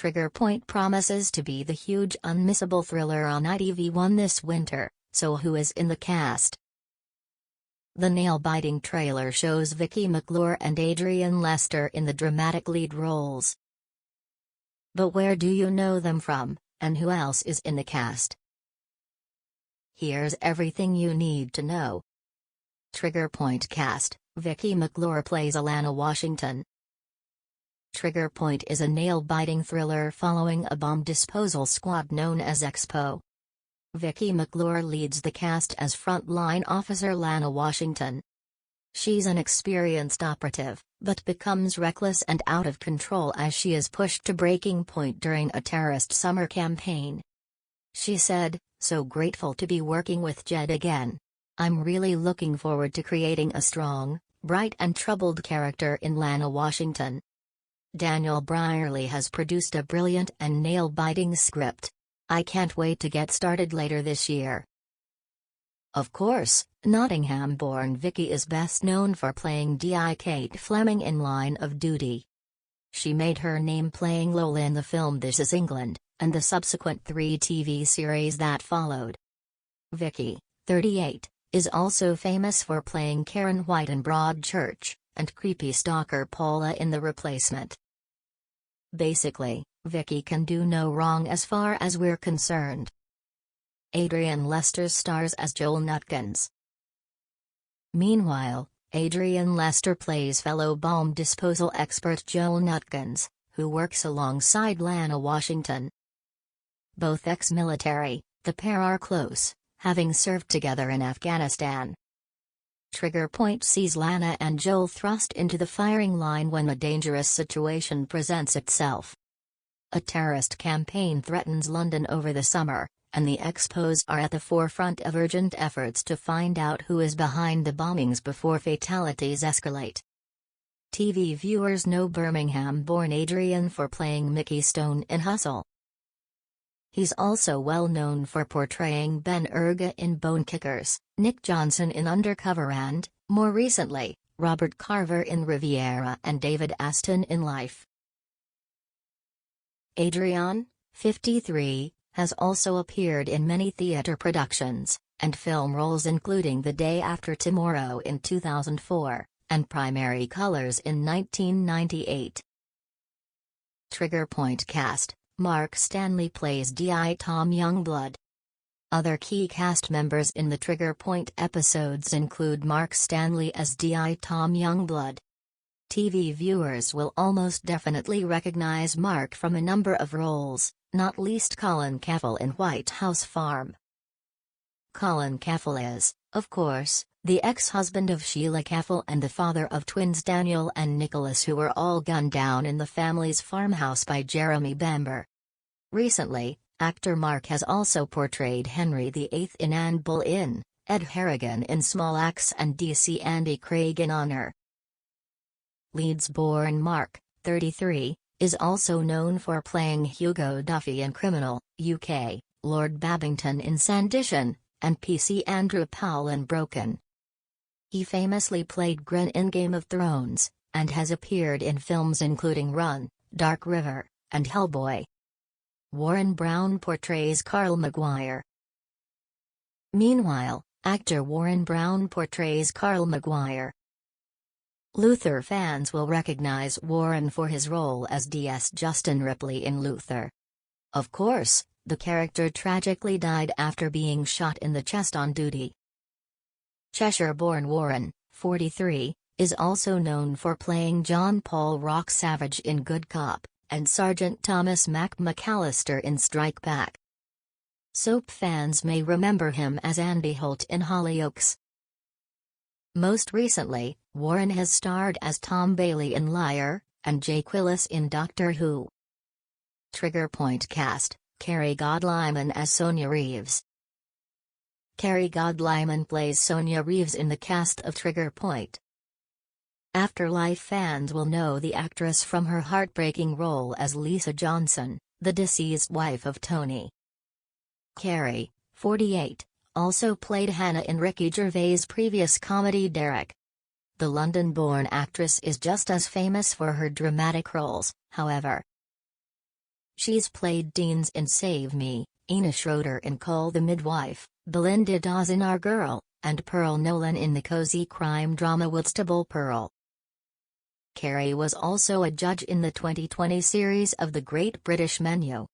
Trigger Point promises to be the huge unmissable thriller on ITV1 this winter, so who is in the cast? The nail-biting trailer shows Vicky McClure and Adrian in the dramatic lead roles. But where do you know them from, and who else is in the cast? Here's everything you need to know. Trigger Point cast: Vicky McClure plays Alana Washington. Trigger Point is a nail-biting thriller following a bomb disposal squad known as Expo. Vicky McClure leads the cast as frontline officer Lana Washington. She's an experienced operative, but becomes reckless and out of control as she is pushed to breaking point during a terrorist summer campaign. She said, "So grateful to be working with Jed again. I'm really looking forward to creating a strong, bright and troubled character in Lana Washington." Daniel Brierley has produced a brilliant and nail-biting script. I can't wait to get started later this year. Of course, Nottingham-born Vicky is best known for playing Di Kate Fleming in Line of Duty. She made her name playing Lola in the film This Is England, and the subsequent 3 TV series that followed. Vicky, 38, is also famous for playing Karen White in Broadchurch, and creepy stalker Paula in The Replacement. Basically, Vicky can do no wrong as far as we're concerned. Adrian stars as Joel Nutkins. Meanwhile, Adrian plays fellow bomb disposal expert Joel Nutkins, who works alongside Lana Washington. Both ex-military, the pair are close, having served together in Afghanistan. Trigger Point sees Lana and Joel thrust into the firing line when a dangerous situation presents itself. A terrorist campaign threatens London over the summer, and the Expos are at the forefront of urgent efforts to find out who is behind the bombings before fatalities escalate. TV viewers know Birmingham-born Adrian for playing Mickey Stone in Hustle. He's also well known for portraying Ben Urga in Bone Kickers, Nick Johnson in Undercover and, more recently, Robert Carver in Riviera and David Aston in Life. Adrian, 53, has also appeared in many theatre productions, and film roles including The Day After Tomorrow in 2004, and Primary Colors in 1998. Trigger Point cast: Mark Stanley plays D.I. Tom Youngblood. Other key cast members in the Trigger Point episodes include Mark Stanley as D.I. Tom Youngblood. TV viewers will almost definitely recognize Mark from a number of roles, not least Colin Caffell in White House Farm. Colin Caffell is, of course, the ex-husband of Sheila Caffell and the father of twins Daniel and Nicholas, who were all gunned down in the family's farmhouse by Jeremy Bamber. Recently, actor Mark has also portrayed Henry VIII in Anne Boleyn, Ed Harrigan in Small Axe and DC Andy Craig in Honor. Leeds-born Mark, 33, is also known for playing Hugo Duffy in Criminal, UK, Lord Babington in Sanditon, and PC Andrew Powell in Broken. He famously played Gren in Game of Thrones, and has appeared in films including Run, Dark River, and Hellboy. Warren Brown portrays Carl Maguire. Meanwhile, actor Warren Brown portrays Carl Maguire. Luther fans will recognize Warren for his role as DS Justin Ripley in Luther. Of course, the character tragically died after being shot in the chest on duty. Cheshire-born Warren, 43, is also known for playing John Paul Rock Savage in Good Cop, and Sergeant Thomas Mac McAllister in Strike Back. Soap fans may remember him as Andy Holt in Hollyoaks. Most recently, Warren has starred as Tom Bailey in Liar, and Jake Willis in Doctor Who. Trigger Point cast: Carrie Lyman as Sonja Reeves. Carrie Lyman plays Sonja Reeves in the cast of Trigger Point. Afterlife fans will know the actress from her heartbreaking role as Lisa Johnson, the deceased wife of Tony. Carrie, 48, also played Hannah in Ricky Gervais' previous comedy Derek. The London-born actress is just as famous for her dramatic roles, however. She's played Deans in Save Me, Ina Schroeder in Call the Midwife, Belinda Dawes in Our Girl, and Pearl Nolan in the cozy crime drama Whitstable Pearl. Carrie was also a judge in the 2020 series of The Great British Menu.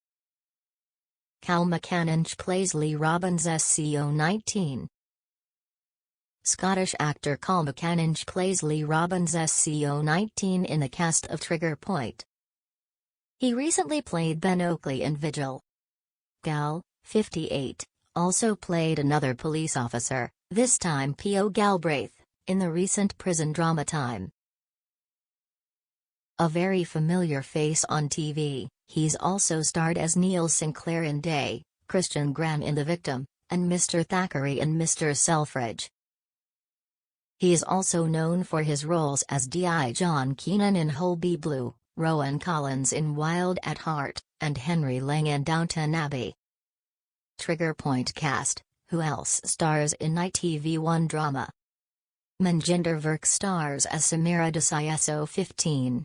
Cal McCanninch plays Lee Robbins' SCO-19. Scottish actor Cal McCanninch plays Lee Robbins' SCO-19 in the cast of Trigger Point. He recently played Ben Oakley in Vigil. Gal, 58, also played another police officer, this time P.O. Galbraith, in the recent prison drama Time. A very familiar face on TV, he's also starred as Neil Sinclair in Day, Christian Graham in The Victim, and Mr. Thackeray in Mr. Selfridge. He is also known for his roles as D.I. John Keenan in Holby Blue, Rowan Collins in Wild at Heart, and Henry Lang in Downton Abbey. Trigger Point cast: who else stars in ITV1 drama? Manjinder Virk stars as Samira Desai SO-15.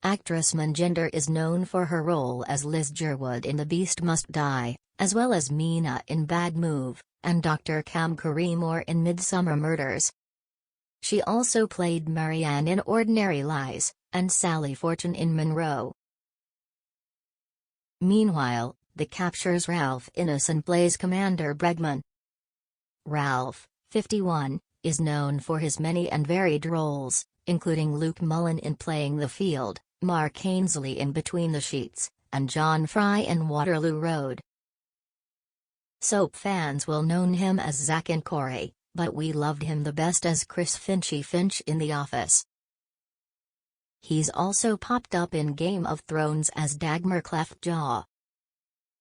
Actress Manjinder is known for her role as Liz Jerwood in The Beast Must Die, as well as Meena in Bad Move, and Dr. Cam Karimor in Midsummer Murders. She also played Marianne in Ordinary Lies, and Sally Fortune in Monroe. Meanwhile, The Capture's Ralph Ineson plays Commander Bregman. Ralph, 51, is known for his many and varied roles, including Luke Mullen in Playing the Field, Mark Ainsley in Between the Sheets, and John Fry in Waterloo Road. Soap fans will know him as Zack in Corrie, but we loved him the best as Chris Finchy Finch in The Office. He's also popped up in Game of Thrones as Dagmar Cleftjaw.